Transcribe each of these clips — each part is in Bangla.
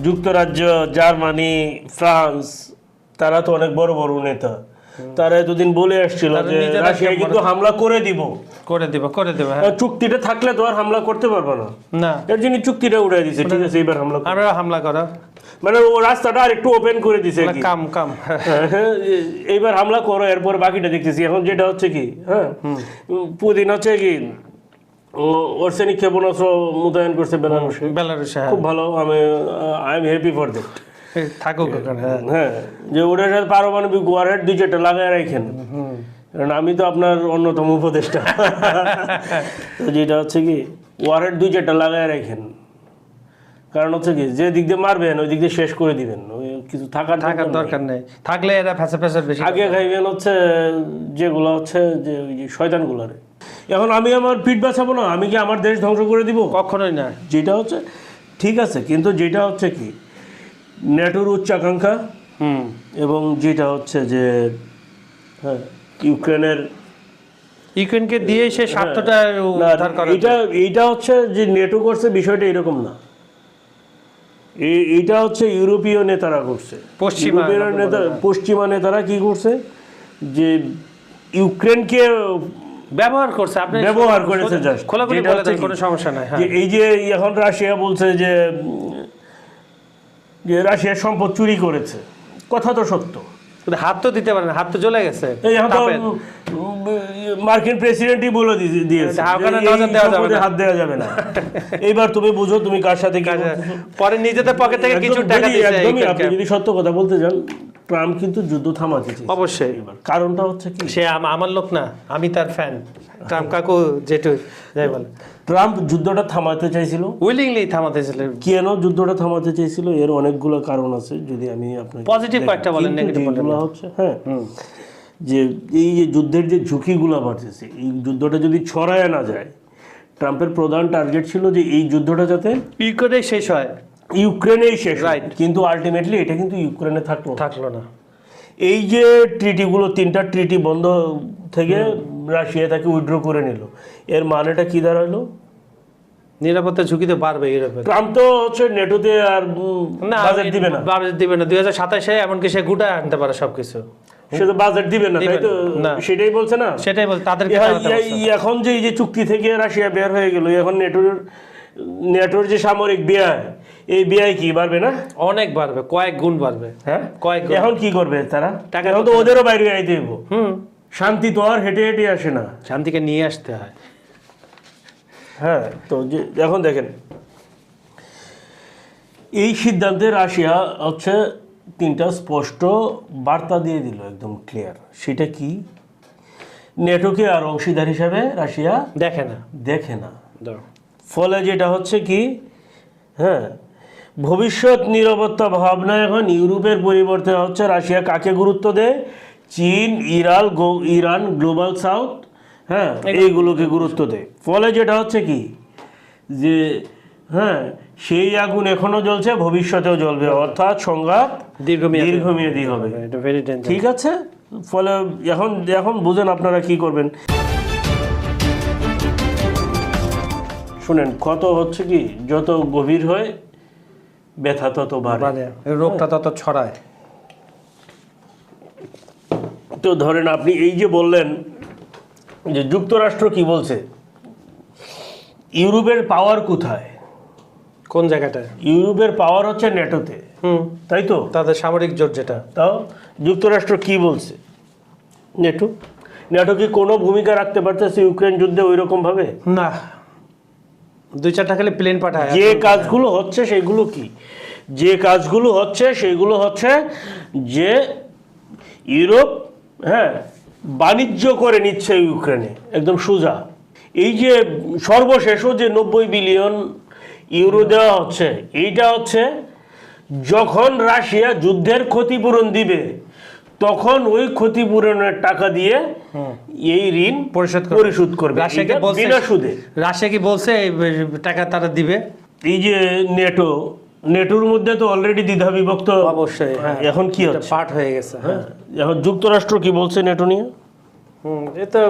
যুক্তরাজ্য, জার্মানি, ফ্রান্স, তারা তো অনেক বড় বড় নেতা, তারা এতদিন বলে আসছিল যে রাশিয়া কিন্তু হামলা করে দিব। হ্যাঁ। চুক্তিটা থাকলে তো আর হামলা করতে পারবে না, না এর জন্য চুক্তিটা উড়াই দিছে। ঠিক আছে, এবার হামলা করা মানে ও রাস্তাটা আর একটু ওপেন করে দিছে কি কাম এইবার হামলা করো, এরপর বাকিটা দেখতেছি। এখন যেটা হচ্ছে কি, হ্যাঁ, পুতিন হচ্ছে কি অর্সেনিক ক্ষেপণাস্ত্র মোতায়েন করছে বেলারুসে। খুব ভালো, I am happy for that. থাকুক হ্যাঁ, যে ওটার সাথে পারমাণবিক ওয়ারহেড 2-4টা লাগায় রাখেন, কারণ আমি তো আপনার অন্যতম উপদেষ্টা। তো যেটা হচ্ছে কি ওয়ারহেড 2-4টা লাগায় রাখেন, কারণ হচ্ছে কি যে দিক দিয়ে মারবেন ওই দিক দিয়ে শেষ করে দিবেন, ওই কিছু থাকার দরকার নেই। থাকলে এরা ফ্যাসা বেশি আগে খাইবেন হচ্ছে যেগুলো হচ্ছে যে ওই যে শয়তানগুলারে। এখন আমি আমার পিঠ বাঁচাবো না, আমি কি আমার দেশ ধ্বংস করে দিব? কখনোই না। যেটা হচ্ছে ঠিক আছে, কিন্তু যেটা হচ্ছে কি ন্যাটোর উচ্চাকাঙ্ক্ষা এবং যেটা হচ্ছে যে হ্যাঁ ইউক্রেনকে দিয়ে সে স্বার্থটা উদ্ধার করে। এইটা হচ্ছে যে নেটো করছে, বিষয়টা এরকম না। এইটা হচ্ছে ইউরোপীয় নেতারা করছে, পশ্চিমা নেতারা কি করছে যে ইউক্রেনকে ব্যবহার করছে, আপনি ব্যবহার করেছে। জাস্ট খোলাখুলি বলে দেন, কোনো সমস্যা নাই। এই যে এখন রাশিয়া বলছে যে রাশিয়ার সম্পদ চুরি করেছে, কথা তো সত্য, হাত তো দিতে পারে না, হাত তো জ্বলে গেছে। মার্কিন প্রেসিডেন্টই বলে দিয়েছে হাত দেওয়া যাবে না। এইবার তুমি বুঝো তুমি কার সাথে পরে নিজেদের পকেট থেকে কিছু টাকা দিয়েছে। আপনি যদি সত্য কথা বলতে চান, ট্রাম্প কিন্তু যুদ্ধ থামাতে চাইছে। অবশ্যই, কারণটা হচ্ছে কি সে আমার লোক না, আমি তার ফ্যান। ট্রাম্প কাকু যেটু যাই বলে, ট্রাম্প যুদ্ধটা থামাতে চাইছিল, উইলিংলি থামাতে চাইছিল। কেন যুদ্ধটা থামাতে চাইছিল এর অনেকগুলো কারণ আছে, যদি আমি আপনাকে পজিটিভ কয়েকটা বলেন, নেগেটিভ বলেন। হচ্ছে হ্যাঁ, যে এই যে যুদ্ধের যে ঝুঁকিগুলো বাড়তেছে, এই যুদ্ধটা যদি ছড়ায় না যায়, ট্রাম্পের প্রধান টার্গেট ছিল যে এই যুদ্ধটা যাতে ইউক্রেনে শেষ হয়, ইউক্রেনেই শেষ হয়। কিন্তু আলটিমেটলি এটা কিন্তু ইউক্রেনে থাকলো না। এই যে ট্রিটিগুলো, 3টা ট্রিটি বন্ধ থেকে রাশিয়া তাকে উইথড্র করে নিল, এর মানেটা কি দাঁড়ালো? নিরাপত্তা ঝুঁকি তো বাড়বে ইউরোপে। ট্রাম্প তো হচ্ছে নেটোতে আর বাজেট দিবে না, 2027-এ এমনকি সে গুটায় আনতে পারে সবকিছু, সে তো বাজেট দিবে না, তাই তো? সেটাই বলছে না, সেটাই বলছে তাদের। এখন যে এই যে চুক্তি থেকে রাশিয়া বের হয়ে গেল, এখন নেটোর যে সামরিক ব্যয়, এই ব্যয় কি বাড়বে না? অনেক বাড়বে, কয়েক গুণ বাড়বে। হ্যাঁ, কয়েক গুণ। এখন কি করবে তারা? এখন তো ওদেরও বাইরে আইতে হইব। শান্তি তো আর হেঁটে হেঁটে আসে না, শান্তিকে নিয়ে আসতে হয়। হ্যাঁ, তো যে এখন দেখেন এই সিদ্ধান্তে রাশিয়া হচ্ছে 3টা স্পষ্ট বার্তা দিয়ে দিল, একদম ক্লিয়ার। সেটা কি? নেটোকে আর অংশীদার হিসাবে রাশিয়া দেখে না। ফলে যেটা হচ্ছে কি, হ্যাঁ, ভবিষ্যৎ নিরাপত্তা ভাবনা এখন ইউরোপের পরিবর্তে হচ্ছে রাশিয়া কাকে গুরুত্ব দেয়? চীন, ইরান, গ্লোবাল সাউথ, হ্যাঁ, এইগুলোকে গুরুত্ব দেয়। ফলে যেটা হচ্ছে কি যে হ্যাঁ, সেই আগুন এখনো জ্বলছে, ভবিষ্যতেও জ্বলবে, অর্থাৎ সংঘাত দীর্ঘমেয়াদী হবে। ঠিক আছে, ফলে এখন বুঝেন আপনারা কি করবেন। শুনেন, কত হচ্ছে কি যত গভীর হয় ব্যথা তত বাড়ে, রোগটা তত ছড়ায়। তো ধরেন আপনি এই যে বললেন যে যুক্তরাষ্ট্র কি বলছে, ইউরোপের পাওয়ার কোথায়? কোন জায়গাটায়? ইউরোপের পাওয়ার হচ্ছে নেটোতে, তাই তো? তাদের সামরিক জোট যেটা। তাও যুক্তরাষ্ট্র কি বলছে? নেটো কি কোনো ভূমিকা রাখতে পারতেছে ইউক্রেন যুদ্ধে ওই রকম ভাবে? না, 2-4টা খালি প্লেন পাঠায়। যে কাজগুলো হচ্ছে সেগুলো কি? যে কাজগুলো হচ্ছে সেগুলো হচ্ছে যে ইউরোপ, হ্যাঁ, বাণিজ্য করে নিচ্ছে ইউক্রেনে, একদম সোজা। এই যে সর্বশেষও যে 90 বিলিয়ন ইউরো দেওয়া হচ্ছে, এইটা হচ্ছে যখন রাশিয়া যুদ্ধের ক্ষতিপূরণ দিবে, তখন ওই ক্ষতিপূরণের টাকা দিয়ে এই ঋণ পরিশোধ করবে বিনা সুদে। রাশিয়া কি বলছে এই টাকা তারা দিবে? এই যে নেটোর মধ্যে তো অলরেডি দ্বিধা বিভক্ত, অবশ্যই। এখন কি হচ্ছে, পার্ট হয়ে গেছে। হ্যাঁ, এখন যুক্তরাষ্ট্র কি বলছে নেটো নিয়ে? এ তো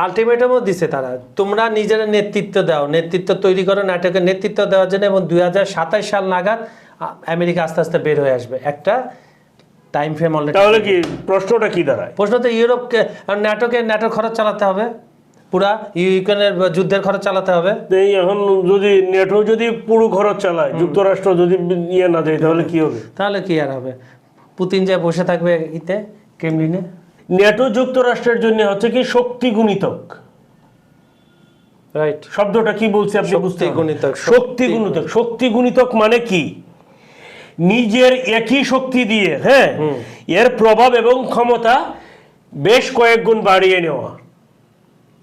আলটিমেটামও দিছে তারা, তোমরা নিজেরা নেতৃত্ব দাও, নেতৃত্ব তৈরি করো, নাটকের নেতৃত্ব দেওয়ার জন্য, এবং 2027 সাল নাগাদ আমেরিকা আস্তে আস্তে বের হয়ে আসবে, একটা টাইম ফ্রেম অলরেডি। তাহলে কি প্রশ্নটা কি দাঁড়ায়? প্রশ্ন তো ইউরোপকে, ন্যাটোর খরচ চালাতে হবে, পুরা ইউক্রেনের যুদ্ধের খরচ চালাতে হবে। এই এখন যদি নেটো যদি পুরো খরচ চালায়, যুক্তরাষ্ট্র যদি ইয়ে না দেয়, তাহলে কি হবে? তাহলে কি আর হবে? পুতিন যে বসে থাকবে ক্রেমলিনে। নেটো যুক্তরাষ্ট্রের জন্য হচ্ছে কি শক্তি গুণিতক। রাইট, শব্দটা কি বলছি আপনি বুঝতে পারবেন? গুণিতক, শক্তি গুণিতক। শক্তি গুণিতক মানে কি? নিজের একই শক্তি দিয়ে, হ্যাঁ, এর প্রভাব এবং ক্ষমতা বেশ কয়েক গুণ বাড়িয়ে নেওয়া।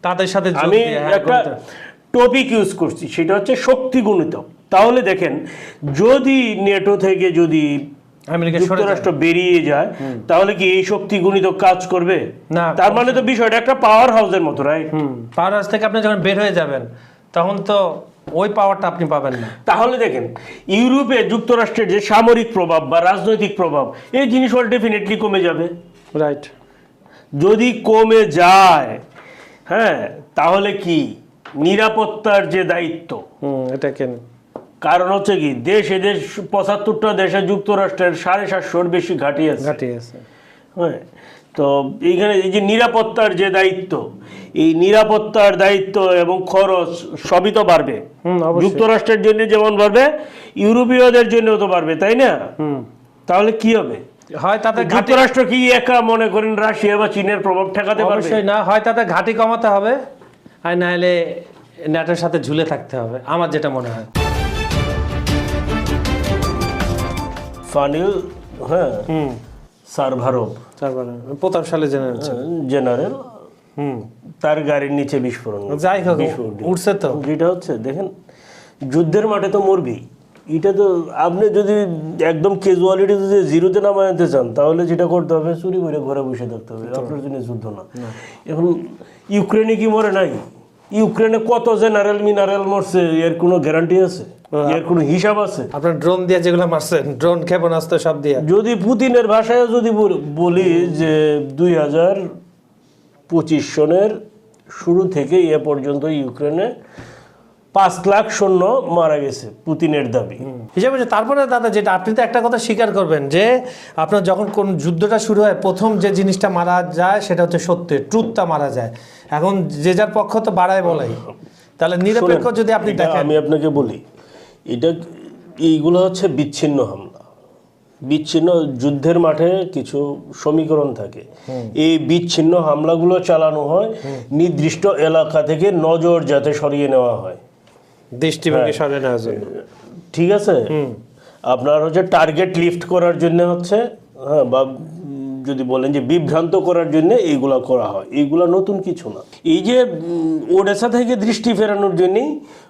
তাদের সাথে আমি একটা টপিক ইউজ করছি, সেটা হচ্ছে শক্তি গুণিতক। তাহলে দেখেন, যদি নেটো থেকে যদি আমেরিকা যুক্তরাষ্ট্র বেরিয়ে যায়, তাহলে কি এই শক্তি গুণিতক কাজ করবে না? তার মানে তো বিষয়টা একটা পাওয়ার হাউসের মতো, রাইট? পাওয়ার হাউস থেকে আপনি যখন বের হয়ে যাবেন, তখন তো ওই পাওয়ারটা আপনি পাবেন না। তাহলে দেখেন, ইউরোপে যুক্তরাষ্ট্রের যে সামরিক প্রভাব বা রাজনৈতিক প্রভাব, এই জিনিসগুলো ডেফিনেটলি কমে যাবে। রাইট, যদি কমে যায়, হ্যাঁ, তাহলে কি নিরাপত্তার যে দায়িত্ব, এটা কেন? কারণ হচ্ছে কি, দেশে ৭৫টা দেশে যুক্তরাষ্ট্রের ৭৫০-র বেশি ঘাঁটি আছে। হ্যাঁ, তো এইখানে এই যে নিরাপত্তার যে দায়িত্ব, এই নিরাপত্তার দায়িত্ব এবং খরচ সবই তো বাড়বে। যুক্তরাষ্ট্রের জন্য যেমন বাড়বে, ইউরোপীয়দের জন্যও তো বাড়বে, তাই না? তাহলে কি হবে? হয় তাদের যুক্তরাষ্ট্র কি একা মনে করেন রাশিয়া বা চীনের প্রভাব ঠেকাতে পারবে? অবশ্যই না। হয় তাদের ঘাঁটি কমাতে হবে, আর না হলে ন্যাটোর সাথে ঝুলে থাকতে হবে, আমার যেটা মনে হয়। ফানিল, হ্যাঁ, সার্ভারভ, প্রতাপশালী জেনারেল, তার গাড়ির নিচে বিস্ফোরণ। যাই হোক, উঠছে তো। যেটা হচ্ছে, দেখেন, যুদ্ধের মাঠে তো মরবি। এটা তো আপনি যদি একদম ক্যাজুয়ালিটি যদি জিরোতে নামায় আনতে চান, তাহলে যেটা করতে হবে, চুরি করে ঘরে বসে থাকতে হবে। আপনার জন্য যুদ্ধ না। এখন ইউক্রেনে কি মরে নাই? ইউক্রেনে কত জেনারেল মিনারেল মরছে, এর কোনো গ্যারান্টি আছে? এর কোনো হিসাব আছে? আপনার ড্রোন দিয়ে যেগুলো মারছেন, ড্রোন ক্ষেপণাস্ত্র সব দিয়ে। যদি পুতিনের ভাষায় যদি বলি যে 2025 সনের শুরু থেকে এ পর্যন্ত ইউক্রেনে 5 লাখ সৈন্য মারা গেছে, পুতিনের দাবি হিসাবে। তারপরে দাদা, যেটা আপনি তো একটা কথা স্বীকার করবেন, যে আপনার যখন কোন যুদ্ধটা শুরু হয়, প্রথম যে জিনিসটা মারা যায় সেটা হচ্ছে সত্য, ট্রুথটা মারা যায়। এখন যে যার পক্ষ তো বাড়ায় বলাই। তাহলে নিরপেক্ষ যদি আপনি দেখেন, আমি আপনাকে বলি, এইগুলো হচ্ছে বিচ্ছিন্ন হামলা। বিচ্ছিন্ন যুদ্ধের মাঠে কিছু সমীকরণ থাকে, এই বিচ্ছিন্ন হামলাগুলো চালানো হয় নির্দিষ্ট এলাকা থেকে নজর যাতে সরিয়ে নেওয়া হয়, দৃষ্টিভঙ্গি সরিয়ে নেওয়ার জন্য। ঠিক আছে? আপনার হচ্ছে টার্গেট লিফট করার জন্য হচ্ছে, হ্যাঁ, বা যদি বলেন যে বিভ্রান্ত করার জন্য এইগুলা করা হয়। এইগুলা নতুন কিছু না। এই যে ওডেসা থেকে দৃষ্টি ফেরানোর জন্যই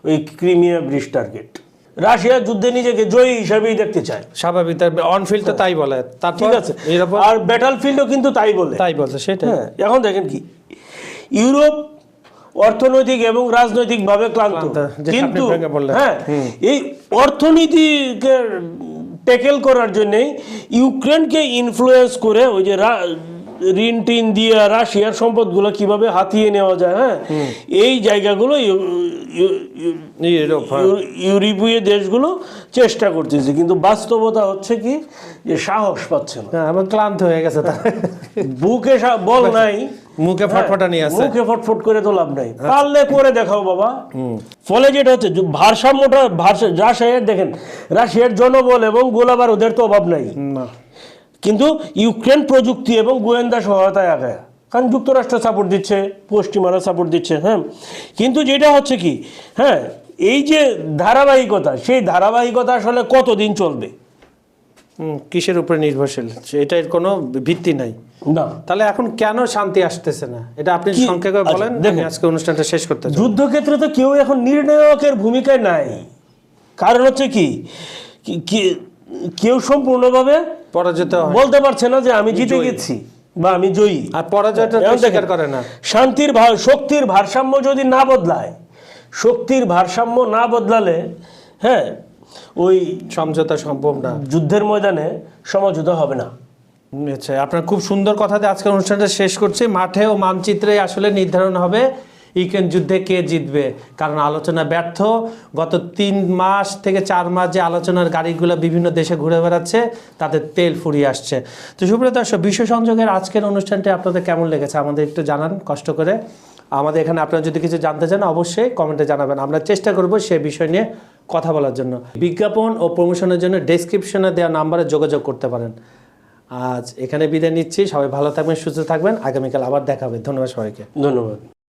ওই ক্রিমিয়া ব্রিজ টার্গেট। রাশিয়া যুদ্ধে নিজেকে জয়ী হিসাবেই দেখতে চায়, স্বাভাবিক। অনফিল্ড তো তাই বলে, ঠিক আছে, আর ব্যাটল ফিল্ডও কিন্তু তাই বলছে, সেটা। এখন দেখেন কি, ইউরোপ অর্থনৈতিক এবং রাজনৈতিকভাবে ক্লান্ত, কিন্তু হ্যাঁ, এই অর্থনীতিকে ট্যাকেল করার জন্যই ইউক্রেনকে ইনফ্লুয়েন্স করে ওই যে ঋণ টিন দিয়ে রাশিয়ার সম্পদগুলো কিভাবে হাতিয়ে নেওয়া যায়, হ্যাঁ, এই জায়গাগুলো ইউরোপীয় দেশগুলো চেষ্টা করতেছে, কিন্তু বাস্তবতা হচ্ছে কি, যে সাহস পাচ্ছে না, আমার ক্লান্ত হয়ে গেছে। বুকে বল নাই, মুখে ফটফটানি আছে, মুখে ফটফট করে তো লাভ নাই, পারলে করে দেখাও বাবা। ফলে যেটা হচ্ছে, ভারসাম্যটা রাশিয়ার, দেখেন, রাশিয়ার জনবল এবং গোলাবারুদের তো অভাব নাই, কিন্তু ইউক্রেন প্রযুক্তি এবং গোয়েন্দা সহায়তায় আগে, কারণ যুক্তরাষ্ট্র সাপোর্ট দিচ্ছে, পশ্চিমারা সাপোর্ট দিচ্ছে, হ্যাঁ। কিন্তু যেটা হচ্ছে কি, হ্যাঁ, এই যে ধারাবাহিকতা, সেই ধারাবাহিকতা আসলে কতদিন চলবে? কিসের উপরে নির্ভরশীল, এটার কোনো ভিত্তি নাই না। তাহলে এখন কেন শান্তি আসতেছে না, এটা আপনি সংক্ষেপে বলেন, আমি আজকে অনুষ্ঠানটা শেষ করতে চাই। যুদ্ধক্ষেত্রে তো কেউ এখন নির্ণায়কের ভূমিকায় নাই। কারণ হচ্ছে কি, কেউ সম্পূর্ণভাবে পরাজিত বলতে পারছে না যে আমি জিতে গেছি বা আমি জয়ী, আর পরাজয়টা স্বীকার করে না। শক্তির ভারসাম্য যদি না বদলায়, শক্তির ভারসাম্য না বদলালে, হ্যাঁ, ওই সমঝোতা সম্ভব না, যুদ্ধের ময়দানে সমঝোতা হবে না। আচ্ছা, আপনার খুব সুন্দর কথা দিয়ে আজকের অনুষ্ঠানটা শেষ করছি। মাঠে ও মানচিত্রে আসলে নির্ধারণ হবে ইউক্রেন যুদ্ধে কে জিতবে, কারণ আলোচনা ব্যর্থ। গত 3 মাস থেকে 4 মাস যে আলোচনার গাড়িগুলো বিভিন্ন দেশে ঘুরে বেড়াচ্ছে, তাদের তেল ফুরিয়ে আসছে। তো সুপ্রিয় দর্শক, বিশ্ব সংযোগের আজকের অনুষ্ঠানটি আপনাদের কেমন লেগেছে আমাদের একটু জানান কষ্ট করে। আমাদের এখানে আপনারা যদি কিছু জানতে চান অবশ্যই কমেন্টে জানাবেন, আমরা চেষ্টা করব সেই বিষয় নিয়ে কথা বলার জন্য। বিজ্ঞাপন ও প্রমোশনের জন্য ডেসক্রিপশনে দেওয়া নাম্বারে যোগাযোগ করতে পারেন। আজ এখানে বিদায় নিচ্ছি, সবাই ভালো থাকবেন, সুস্থ থাকবেন, আগামীকাল আবার দেখা হবে। ধন্যবাদ সবাইকে। ধন্যবাদ।